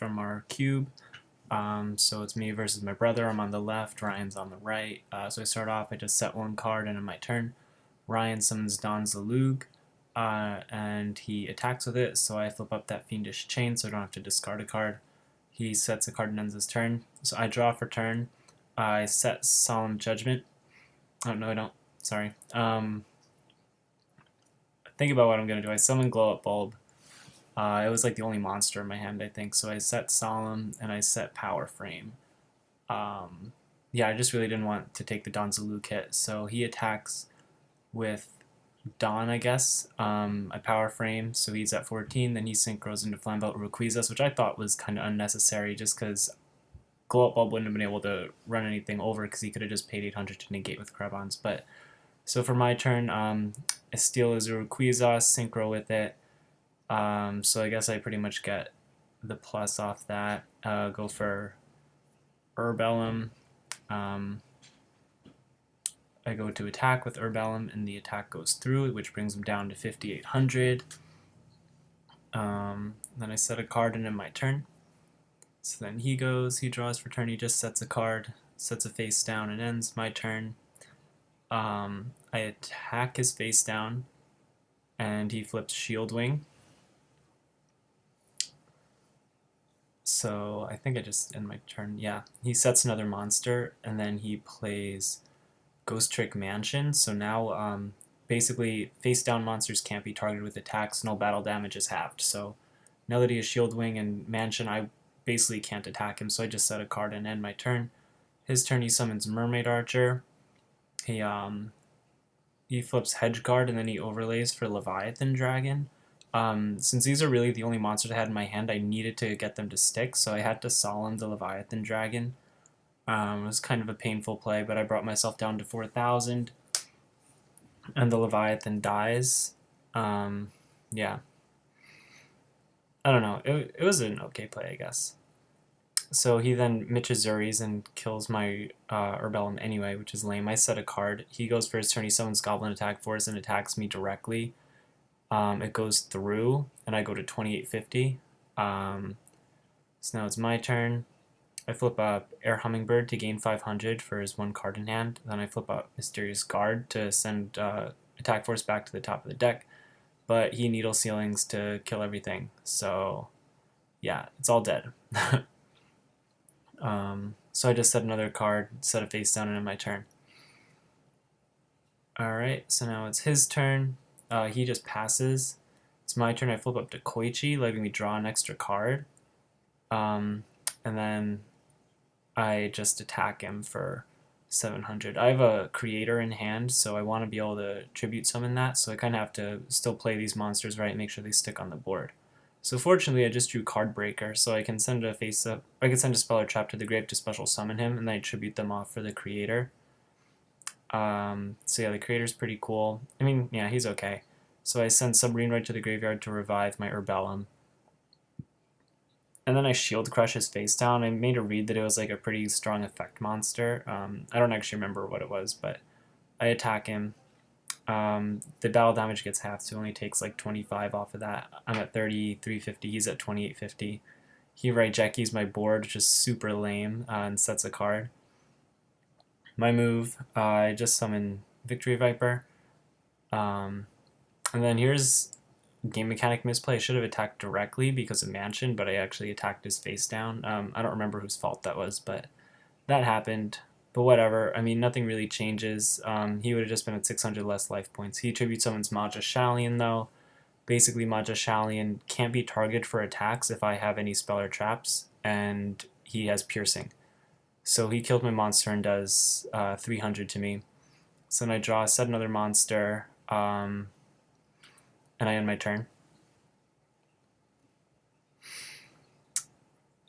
from our cube. So it's me versus my brother. I'm on the left, Ryan's on the right. So I start off, I just set one card and in my turn, Ryan summons Don Zalug, and he attacks with it, so I flip up that Fiendish Chain so I don't have to discard a card. He sets a card and ends his turn. So I draw for turn. I set Solemn Judgment. Oh, no, I don't. Sorry. Think about what I'm going to do. I summon Glow Up Bulb. It was like the only monster in my hand, I think. So I set Solemn and I set Power Frame. Yeah, I just really didn't want to take the Don Zalug hit. So he attacks with Dawn, I guess. I Power Frame, so he's at 14. Then he synchros into Flambout Rayquaza, which I thought was kind of unnecessary just because Glow Up Bulb wouldn't have been able to run anything over because he could have just paid 800 to negate with Krebons. But so for my turn, I steal his Rayquaza, synchro with it. So I guess I pretty much get the plus off that. Go for Herbellum. I go to attack with Herbellum, and the attack goes through, which brings him down to 5,800. Then I set a card in my turn. So then he goes, he draws for turn, he just sets a card, sets a face down, and ends my turn. I attack his face down, and he flips Shield Wing. So I think I just end my turn. Yeah, he sets another monster, and then he plays Ghostrick Mansion. So now basically face down monsters can't be targeted with attacks, no battle damage is halved. So now that he has Shield Wing and Mansion, I basically can't attack him, so I just set a card and end my turn. His turn, he summons Mermaid Archer. He flips Hedgeguard, and then he overlays for Leviathan Dragon. Since these are really the only monsters I had in my hand, I needed to get them to stick, so I had to Solemn the Leviathan Dragon. It was kind of a painful play, but I brought myself down to 4,000, and the Leviathan dies. Yeah. I don't know. It was an okay play, I guess. So he then Michizuris and kills my Herbellum anyway, which is lame. I set a card. He goes for his turn. He summons Goblin Attack Force and attacks me directly. It goes through, and I go to 2850. So now it's my turn. I flip up Air Hummingbird to gain 500 for his one card in hand. Then I flip up Mysterious Guard to send Attack Force back to the top of the deck. But he Needle Ceilings to kill everything. So, yeah, it's all dead. So I just set another card, set a face down, and end my turn. Alright, so now it's his turn. He just passes. It's my turn. I flip up to Koichi, letting me draw an extra card. And then I just attack him for 700. I have a creator in hand, so I want to be able to tribute summon that, so I kind of have to still play these monsters right and make sure they stick on the board. So fortunately, I just drew Card Breaker, so I can send a face up. I can send a spell or trap to the grave to special summon him, and then I tribute them off for the creator. So yeah, the creator's pretty cool. I mean, yeah, he's okay. So I send Submarine right to the graveyard to revive my Herbellum. And then I Shield Crush his face down. I made a read that it was like a pretty strong effect monster. I don't actually remember what it was, but I attack him. The battle damage gets halved, so it only takes like 25 off of that. I'm at 3350, he's at 2850. He Raijekis my board, which is super lame, and sets a card. My move, I just summon Victory Viper. And then here's game mechanic misplay. I should have attacked directly because of Mansion, but I actually attacked his face down. I don't remember whose fault that was, but that happened. But whatever. I mean, nothing really changes. He would have just been at 600 less life points. He tribute summons Maja Shallion, though. Basically, Maja Shallion can't be targeted for attacks if I have any spell or traps, and he has Piercing. So he killed my monster and does 300 to me. So then I draw, set another monster, and I end my turn.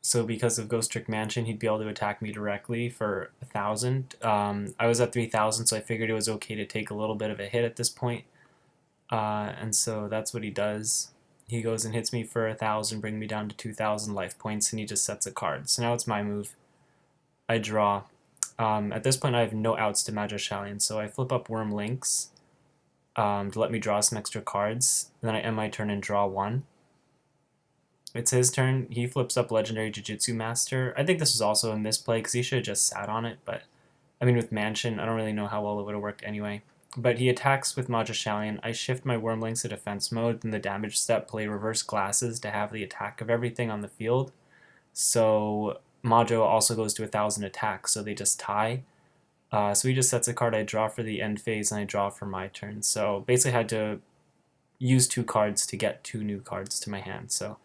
So because of Ghostrick Mansion, he'd be able to attack me directly for 1,000. I was at 3,000, so I figured it was okay to take a little bit of a hit at this point. And so that's what he does. He goes and hits me for 1,000, bring me down to 2,000 life points, and he just sets a card. So now it's my move. I draw. At this point, I have no outs to Maja Shallion, so I flip up Worm Links to let me draw some extra cards. And then I end my turn and draw one. It's his turn. He flips up Legendary Jujutsu Master. I think this was also a misplay because he should have just sat on it, but I mean, with Mansion, I don't really know how well it would have worked anyway. But he attacks with Major I shift my Wormlings to defense mode, then the damage step play reverse glasses to have the attack of everything on the field. So Majo also goes to 1,000 attack, so they just tie. So he just sets a card I draw for the end phase, and I draw for my turn. So basically I had to use 2 cards to get 2 new cards to my hand. So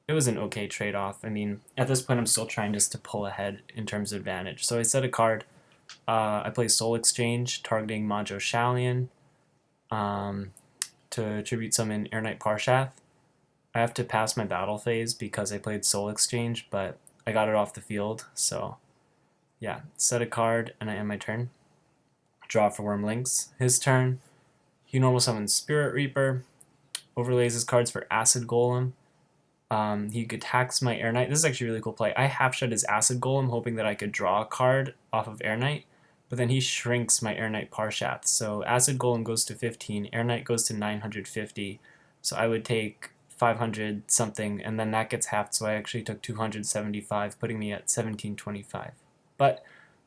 it was an okay trade-off. I mean, at this point I'm still trying just to pull ahead in terms of advantage. So I set a card. I play Soul Exchange, targeting Majo Shalian to tribute summon Air Knight Parshath. I have to pass my battle phase because I played Soul Exchange, but I got it off the field. So yeah, set a card, and I end my turn. Draw for Wormlings. His turn. He normal summons Spirit Reaper, overlays his cards for Acid Golem. He attacks my Air Knight. This is actually a really cool play. I half shed his Acid Golem, hoping that I could draw a card off of Air Knight, but then he shrinks my Air Knight Parshath. So Acid Golem goes to 15, Air Knight goes to 950. So I would take 500 something, and then that gets halved. So I actually took 275, putting me at 1725. But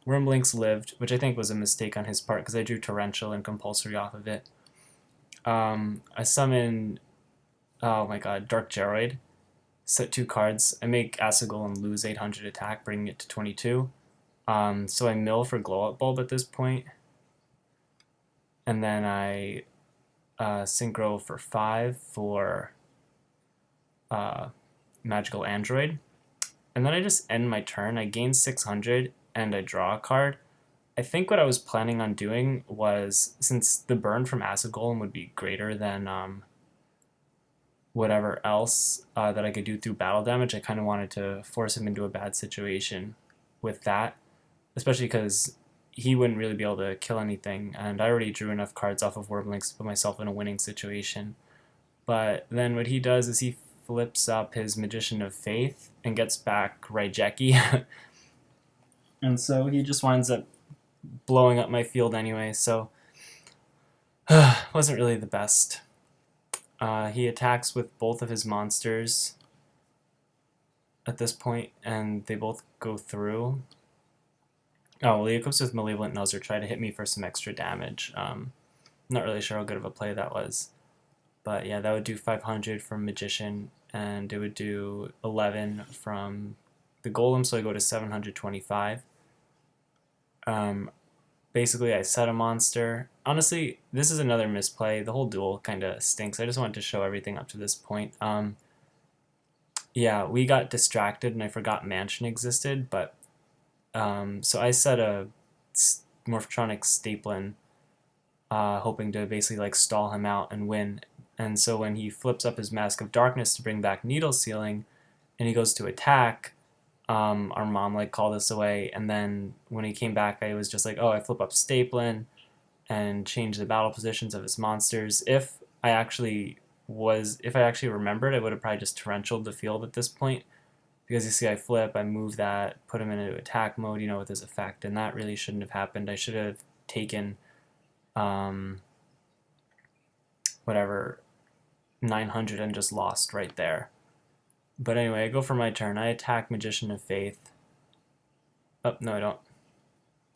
Wormlings lived, which I think was a mistake on his part because I drew Torrential and Compulsory off of it. I summon, oh my god, Dark Geroid. Set 2 cards. I make Acid Golem lose 800 attack, bringing it to 22. So I mill for Glow Up Bulb at this point. And then I Synchro for 5 for Magical Android. And then I just end my turn. I gain 600 and I draw a card. I think what I was planning on doing was, since the burn from Acid Golem would be greater than whatever else that I could do through battle damage, I kind of wanted to force him into a bad situation with that, especially because he wouldn't really be able to kill anything, and I already drew enough cards off of Wormlings to put myself in a winning situation. But then what he does is he flips up his Magician of Faith and gets back Raijeki. And so he just winds up blowing up my field anyway, so wasn't really the best. He attacks with both of his monsters at this point, and they both go through. Oh, well, he equips with Malevolent Nuzzle, try to hit me for some extra damage. Not really sure how good of a play that was. But yeah, that would do 500 from Magician, and it would do 11 from the Golem, so I go to 725. Basically, I set a monster. Honestly, this is another misplay. The whole duel kind of stinks. I just wanted to show everything up to this point. Yeah, we got distracted and I forgot Mansion existed, but so I set a Morphotronic Staplin, hoping to basically like stall him out and win. And so when he flips up his Mask of Darkness to bring back Needle Sealing, and he goes to attack, our mom like called us away, and then when he came back, I was just like, oh, I flip up Staplin and change the battle positions of his monsters. If I actually remembered, I would have probably just torrentialed the field at this point, because you see I flip, I move that, put him into attack mode, with his effect, and that really shouldn't have happened. I should have taken whatever 900 and just lost right there. But anyway, I go for my turn. I attack Magician of Faith. Oh, no, I don't.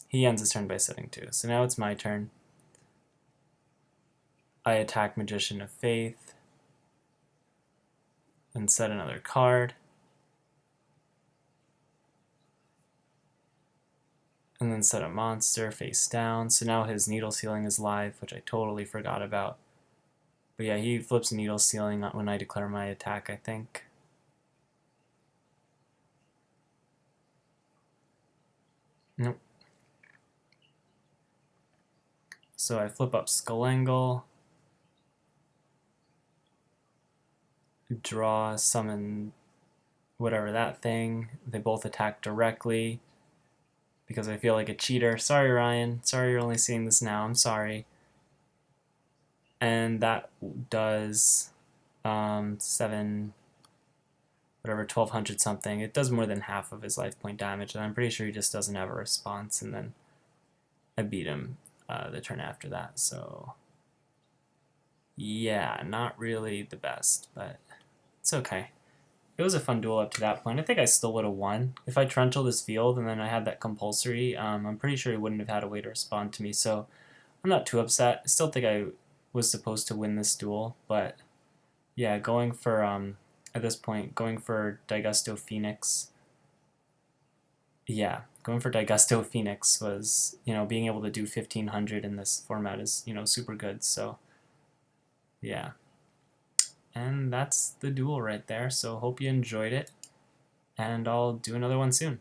He ends his turn by setting 2. So now it's my turn. I attack Magician of Faith and set another card. And then set a monster face down. So now his Needle Sealing is live, which I totally forgot about. But yeah, he flips Needle Sealing when I declare my attack, I think. Nope. So I flip up Skull Angle, draw, summon whatever that thing. They both attack directly because I feel like a cheater. Sorry, Ryan. Sorry you're only seeing this now. I'm sorry. And that does 1,200 something. It does more than half of his life point damage, and I'm pretty sure he just doesn't have a response, and then I beat him the turn after that. So yeah, not really the best, but It's okay. It was a fun duel up to that point. I think I still would have won. If I Trunchel this field and then I had that compulsory, I'm pretty sure he wouldn't have had a way to respond to me, so I'm not too upset. I still think I was supposed to win this duel, but yeah, going for, at this point, going for Daigusto Phoenix, yeah, going for Daigusto Phoenix was, being able to do 1500 in this format is, super good, so yeah. And that's the duel right there, so hope you enjoyed it, and I'll do another one soon.